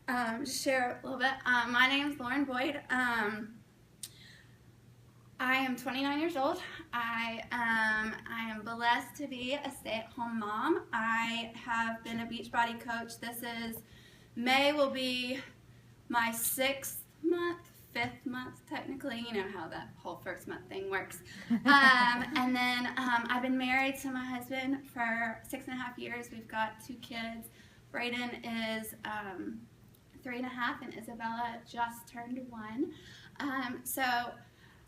just share a little bit. My name is Lauren Boyd. I am 29 years old. I am blessed to be a stay-at-home mom. I have been a Beachbody coach. This is May will be my 6th month, 5th month technically. You know how that whole first month thing works. And then I've been married to my husband for 6.5 years. We've got 2 kids. Brayden is 3.5 and Isabella just turned 1. So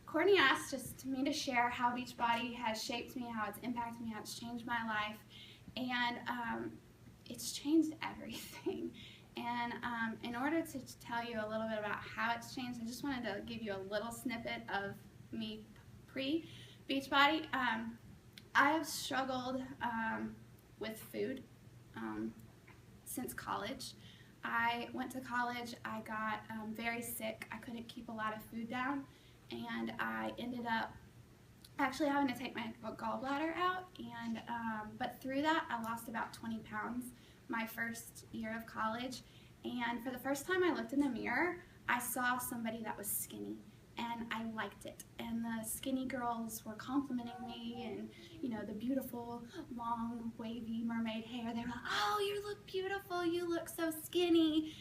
Courtney asked just me to share how Beachbody has shaped me, how it's impacted me, how it's changed my life, and it's changed everything. And in order to tell you a little bit about how it's changed, I just wanted to give you a little snippet of me pre-Beachbody. I have struggled with food since college. I went to college, I got very sick, I couldn't keep a lot of food down, and I ended up actually having to take my gallbladder out, and but through that I lost about 20 pounds my first year of college, and for the first time I looked in the mirror, I saw somebody that was skinny, and I liked it, and the skinny girls were complimenting me, and you know, the beautiful long wavy mermaid hair, they were like, oh, you look beautiful, you look so skinny,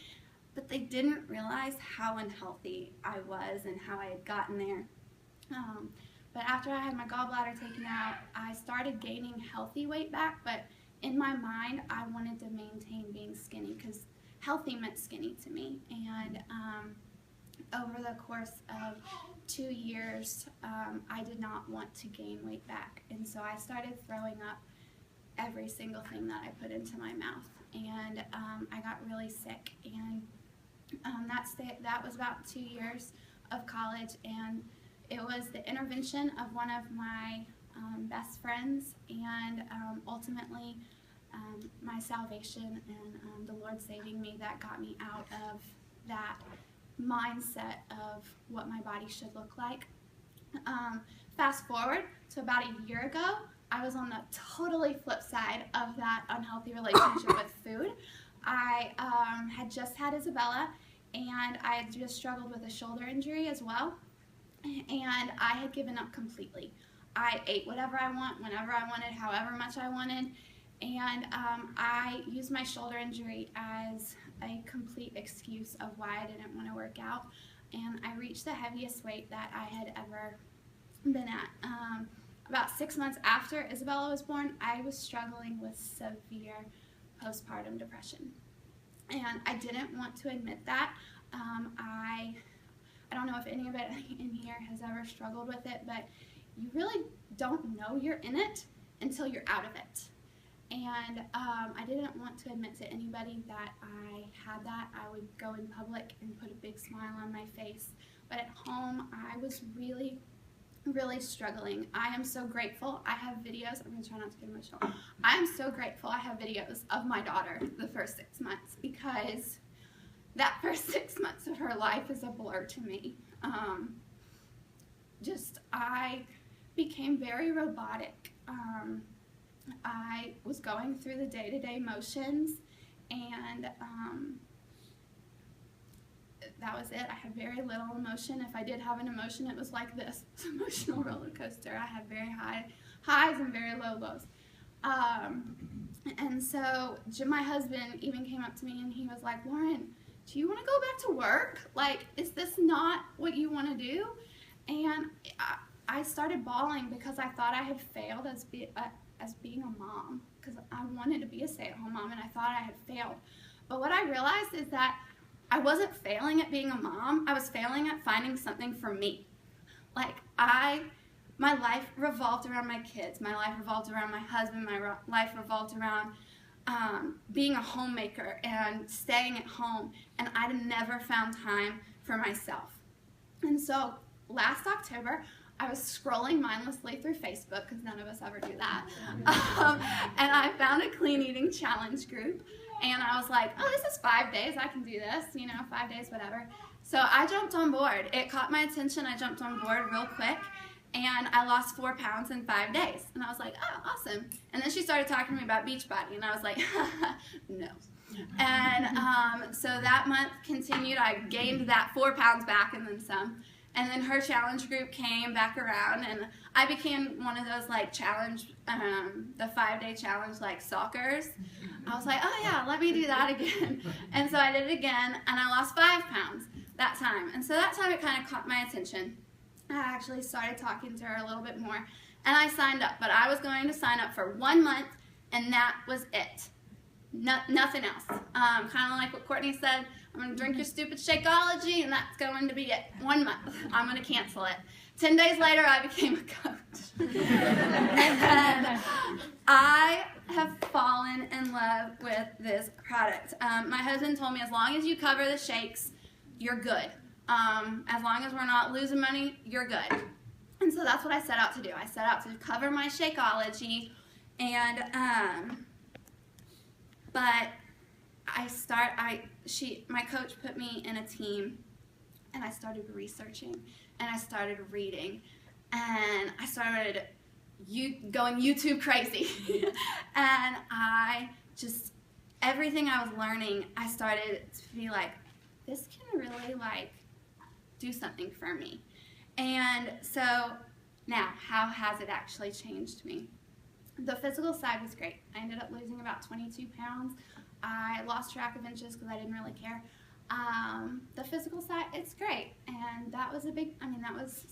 but they didn't realize how unhealthy I was and how I had gotten there. But after I had my gallbladder taken out, I started gaining healthy weight back, but in my mind I wanted to maintain being skinny because healthy meant skinny to me. And over the course of 2 years, I did not want to gain weight back, and so I started throwing up every single thing that I put into my mouth, and I got really sick, and that was about 2 years of college, and it was the intervention of one of my best friends, and ultimately my salvation and the Lord saving me that got me out of that mindset of what my body should look like. Fast forward to about a year ago, I was on the totally flip side of that unhealthy relationship with food. I had just had Isabella, and I had just struggled with a shoulder injury as well, and I had given up completely. I ate whatever I want, whenever I wanted, however much I wanted, and I used my shoulder injury as a complete excuse of why I didn't want to work out, and I reached the heaviest weight that I had ever been at. About 6 months after Isabella was born, I was struggling with severe postpartum depression, and I didn't want to admit that. I don't know if anybody in here has ever struggled with it, but you really don't know you're in it until you're out of it. And I didn't want to admit to anybody that I had that. I would go in public and put a big smile on my face, but at home I was really struggling. I am so grateful. I have videos. I'm going to try not to get emotional. I am so grateful I have videos of my daughter the first 6 months, because that first 6 months of her life is a blur to me. I became very robotic. I was going through the day-to-day motions, and that was it. I had very little emotion. If I did have an emotion, it was like this. It's an emotional roller coaster. I had very high highs and very low lows. And so my husband even came up to me and he was like, Lauren, do you want to go back to work? Like, is this not what you want to do? And I started bawling because I thought I had failed as being a mom, because I wanted to be a stay-at-home mom and I thought I had failed. But what I realized is that I wasn't failing at being a mom, I was failing at finding something for me. Like, my life revolved around my kids, my life revolved around my husband, my life revolved around being a homemaker and staying at home, and I never found time for myself. And so last October, I was scrolling mindlessly through Facebook, because none of us ever do that, and I found a clean eating challenge group, and I was like, oh, this is 5 days, I can do this, you know, 5 days, whatever. So I jumped on board. It caught my attention. I jumped on board real quick, and I lost 4 pounds in 5 days, and I was like, oh, awesome. And then she started talking to me about Beachbody, and I was like, no. And so that month continued. I gained that 4 pounds back and then some. And then her challenge group came back around, and I became one of those like challenge, the 5-day challenge like stalkers. I was like, oh yeah, let me do that again. And so I did it again, and I lost 5 pounds that time. And so that time it kind of caught my attention. I actually started talking to her a little bit more, and I signed up. But I was going to sign up for 1 month, and that was it. Nothing else. Kind of like what Courtney said, I'm going to drink your stupid Shakeology, and that's going to be it. 1 month. I'm going to cancel it. 10 days later, I became a coach. And I have fallen in love with this product. My husband told me, as long as you cover the shakes, you're good. As long as we're not losing money, you're good. And so that's what I set out to do. I set out to cover my Shakeology, and but my coach put me in a team, and I started researching, and I started reading, and I started going YouTube crazy. And everything I was learning, I started to be like, this can really like do something for me. And so now, how has it actually changed me? The physical side was great. I ended up losing about 22 pounds. I lost track of inches because I didn't really care. The physical side, it's great. And that was that was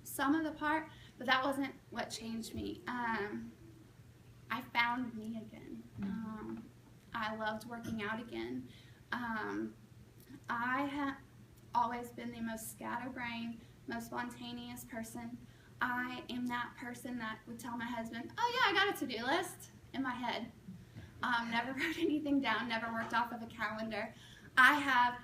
some of the part, but that wasn't what changed me. I found me again. I loved working out again. I have always been the most scatterbrained, most spontaneous person. I am that person that would tell my husband, oh yeah, I got a to-do list in my head. Never wrote anything down, never worked off of a calendar. I have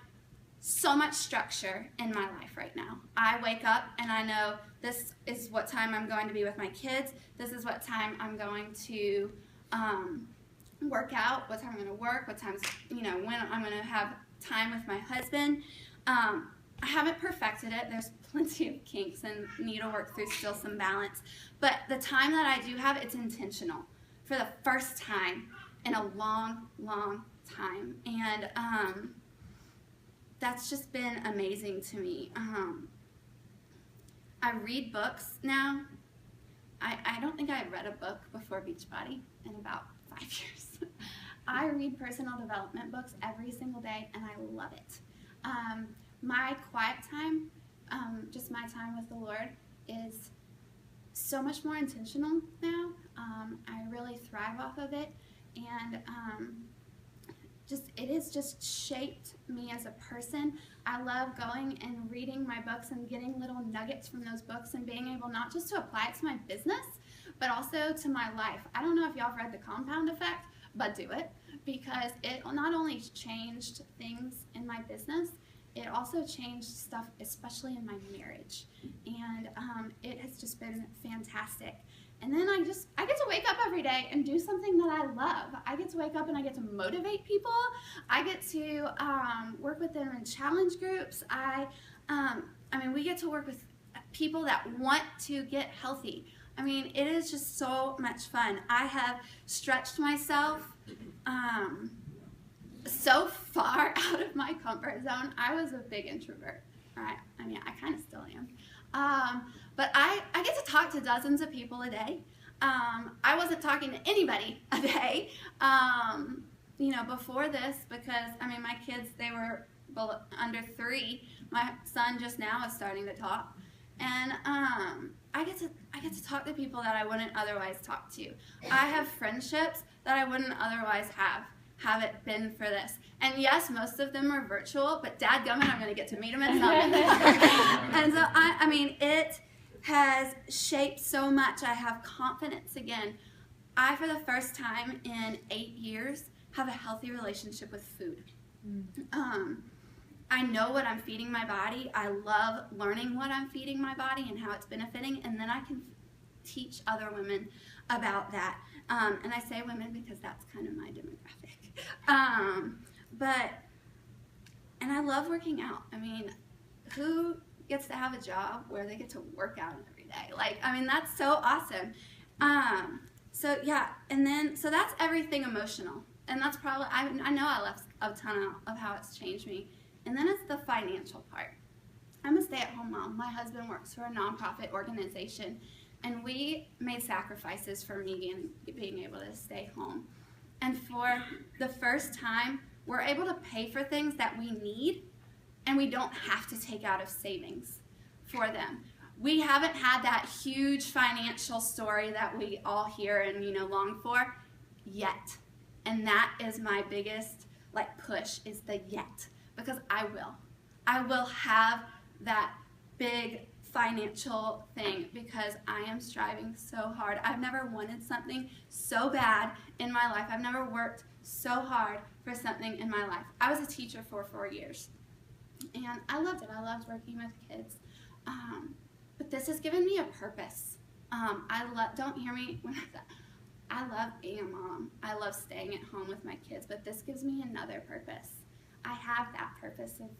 so much structure in my life right now. I wake up and I know this is what time I'm going to be with my kids. This is what time I'm going to work out, what time I'm going to work, what times, when I'm going to have time with my husband. I haven't perfected it. There's plenty of kinks and need to work through still some balance. But the time that I do have, it's intentional for the first time in a long, long time. And that's just been amazing to me. I read books now. I don't think I had read a book before Beachbody in about 5 years. I read personal development books every single day, and I love it. My quiet time, just my time with the Lord, is so much more intentional now. I really thrive off of it, and it has just shaped me as a person. I love going and reading my books and getting little nuggets from those books and being able not just to apply it to my business, but also to my life. I don't know if y'all have read The Compound Effect, but do it, because it not only changed things in my business, it also changed stuff, especially in my marriage. And it has just been fantastic. And then I get to wake up every day and do something that I love. I get to wake up and I get to motivate people. I get to work with them in challenge groups. We get to work with people that want to get healthy. It is just so much fun. I have stretched myself so far out of my comfort zone. I was a big introvert. Right? I kind of still am. But I get to talk to dozens of people a day. I wasn't talking to anybody a day, before this, because, my kids, they were under 3. My son just now is starting to talk. And I get to talk to people that I wouldn't otherwise talk to. I have friendships that I wouldn't otherwise have it been for this. And yes, most of them are virtual, but dadgummit, I'm going to get to meet them at some. And so, it has shaped so much. I have confidence again. I, for the first time in 8 years, have a healthy relationship with food. I know what I'm feeding my body. I love learning what I'm feeding my body and how it's benefiting, and then I can teach other women about that. And I say women because that's kind of my demographic. And I love working out. Who gets to have a job where they get to work out every day? That's so awesome. So that's everything emotional. and that's probably, I know I left a ton of how it's changed me. And then it's the financial part. I'm a stay-at-home mom. My husband works for a nonprofit organization, and we made sacrifices for me being able to stay home. And for the first time, we're able to pay for things that we need, and we don't have to take out of savings for them. We haven't had that huge financial story that we all hear and long for yet. And that is my biggest push, is the yet. Because I will have that big financial thing, because I am striving so hard. I've never wanted something so bad in my life. I've never worked so hard for something in my life. I was a teacher for 4 years, and I loved it. I loved working with kids. But this has given me a purpose. Don't hear me when I say, I love being a mom. I love staying at home with my kids, but this gives me another purpose. I have that purpose of,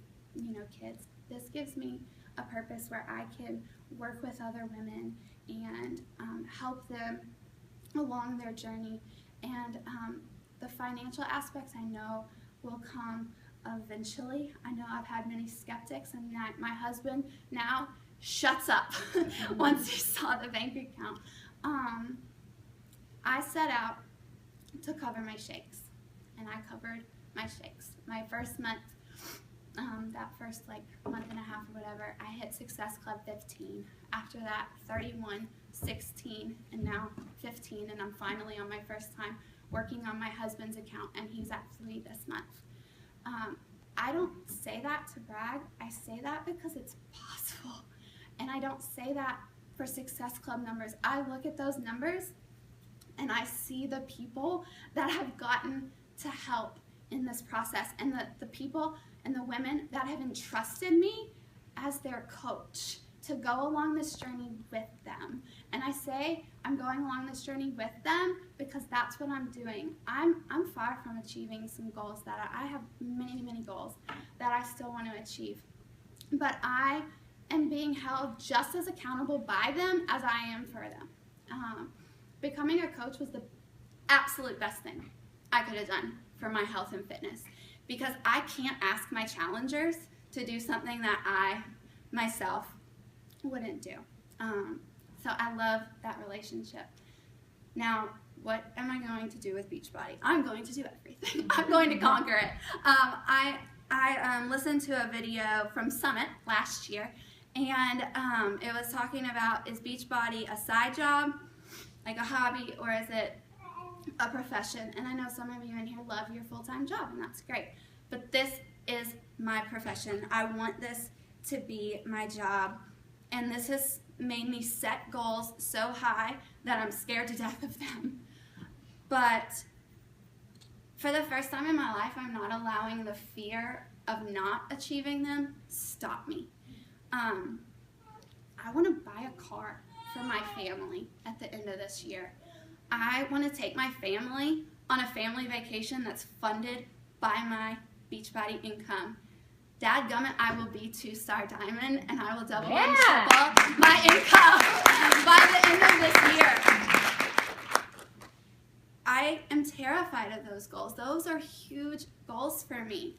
kids. This gives me a purpose where I can work with other women and help them along their journey. And the financial aspects I know will come eventually. I know I've had many skeptics, and my husband now shuts up once he saw the bank account. I set out to cover my shakes, and I covered my shakes. My first month, that first month and a half or whatever, I hit Success Club 15. After that, 31, 16, and now 15, and I'm finally on my first time working on my husband's account, and he's at 3 this month. I don't say that to brag. I say that because it's possible. And I don't say that for Success Club numbers. I look at those numbers and I see the people that have gotten to help in this process, and the people and the women that have entrusted me as their coach to go along this journey with them. And I say I'm going along this journey with them because that's what I'm doing. I'm far from achieving some goals that I have many goals that I still want to achieve. But I am being held just as accountable by them as I am for them. Becoming a coach was the absolute best thing I could have done for my health and fitness, because I can't ask my challengers to do something that I myself wouldn't do. So I love that relationship. Now, what am I going to do with Beachbody? I'm going to do everything. I'm going to conquer it. I listened to a video from Summit last year, and it was talking about, is Beachbody a side job, like a hobby, or is it a profession? And I know some of you in here love your full-time job, and that's great. But this is my profession. I want this to be my job, and this has made me set goals so high that I'm scared to death of them. But for the first time in my life, I'm not allowing the fear of not achieving them stop me. I want to buy a car for my family at the end of this year. I want to take my family on a family vacation that's funded by my Beachbody income. Dadgummit, I will be 2-star diamond, and I will double and triple my income by the end of this year. I am terrified of those goals. Those are huge goals for me.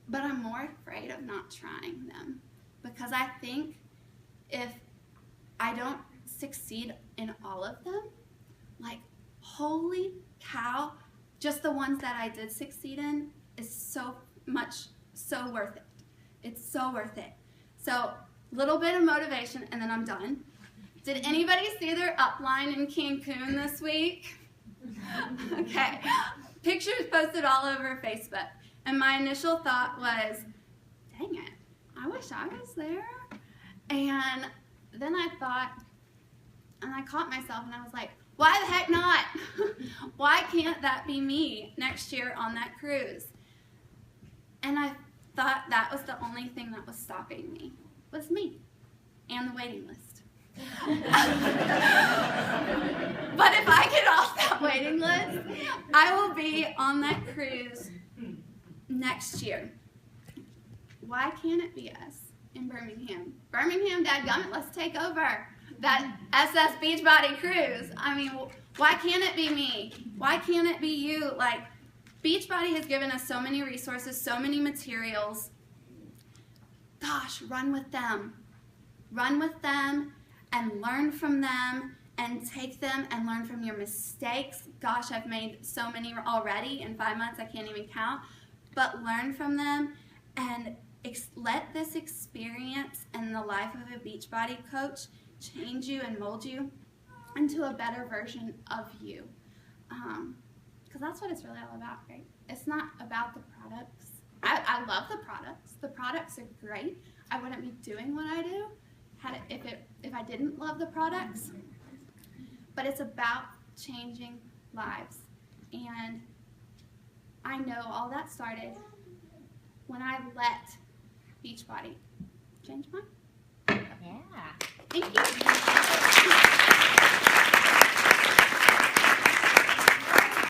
But I'm more afraid of not trying them, because I think if I don't succeed in all of them, holy cow, just the ones that I did succeed in is so worth it. It's so worth it. So, little bit of motivation, and then I'm done. Did anybody see their upline in Cancun this week? Okay. Pictures posted all over Facebook. And my initial thought was, dang it, I wish I was there. And then I thought, and I caught myself, and I was like, why the heck not? Why can't that be me next year on that cruise? And I thought that was the only thing that was stopping me, was me and the waiting list. But if I get off that waiting list, I will be on that cruise next year. Why can't it be us in Birmingham? Birmingham, dadgummit, let's take over. that SS Beachbody cruise. I mean, why can't it be me? Why can't it be you? Like, Beachbody has given us so many resources, so many materials. Gosh, run with them. Run with them and learn from them and take them and learn from your mistakes. Gosh, I've made so many already in 5 months, I can't even count. But learn from them and let this experience and the life of a Beachbody coach change you and mold you into a better version of you. Because that's what it's really all about, right? It's not about the products. I love the products. The products are great. I wouldn't be doing what I do if I didn't love the products. But it's about changing lives. And I know all that started when I let Beachbody change mine. Yeah. Thank you.